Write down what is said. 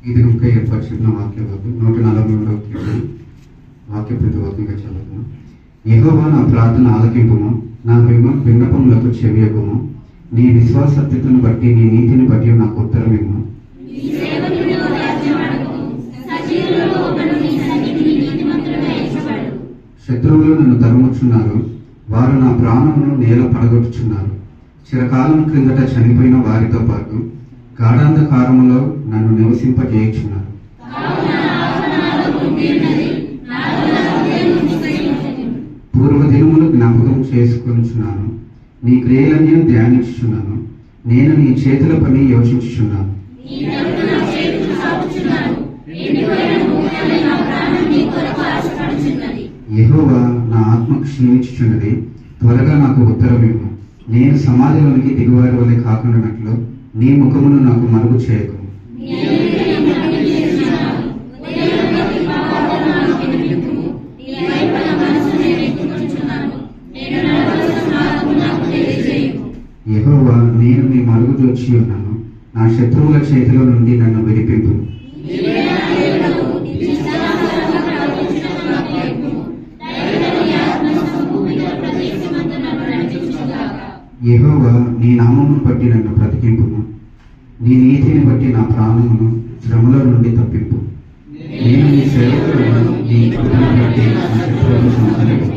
ఇది ఇంకా ఏర్పాటు చెప్పిన వాక్య భాగం 143వ కీర్తన వాక్య ప్రతివాక్యంగా చదువుతున్నాం. యెహోవా నా ప్రార్థన ఆలకింపుము, నా విన్నపములకు చెవియొగ్గుము. నీ విశ్వాసత్యతను బట్టి నీ నీతిని బట్టి నాకు ఉత్తరం ఇమ్ము. శత్రువులు నన్ను తరుముచున్నారు, వారు నా ప్రాణమును నేల పడగొట్టుచున్నారు. చిరకాలం క్రిందట చనిపోయిన వారితో పాటు గాఢాంధకారములో నన్ను నివసింపజేయుచున్నారు. పూర్వదినములు జ్ఞాపకం చేసుకొనుచున్నాను, నీ క్రియలన్నీ ధ్యానించుచున్నాను. నేను నీ చేతుల పని యోచించుచున్నాను. యెహోవా నా ఆత్మ క్షీణించుచున్నది, త్వరగా నాకు ఉత్తరమిమ్ము. నేను సమాధిలోనికి దిగువారి వలె కాకుండానట్లు నీ ముఖమును నాకు మరుగు చేయకు. యెహోవా నేను నీ మరుగు జోచి ఉన్నాను, నా శత్రువుల చేతిలో నుండి నన్ను విడిపింపు. యెహోవా నీ నామమును బట్టి నన్ను బ్రతికింపుము, నీ నీతిని బట్టి నా ప్రాణమును శ్రమల నుండి తప్పింపు. నేను నీ సేవకులను నీ కృపను బట్టి నా శత్రువులను సంహరించు.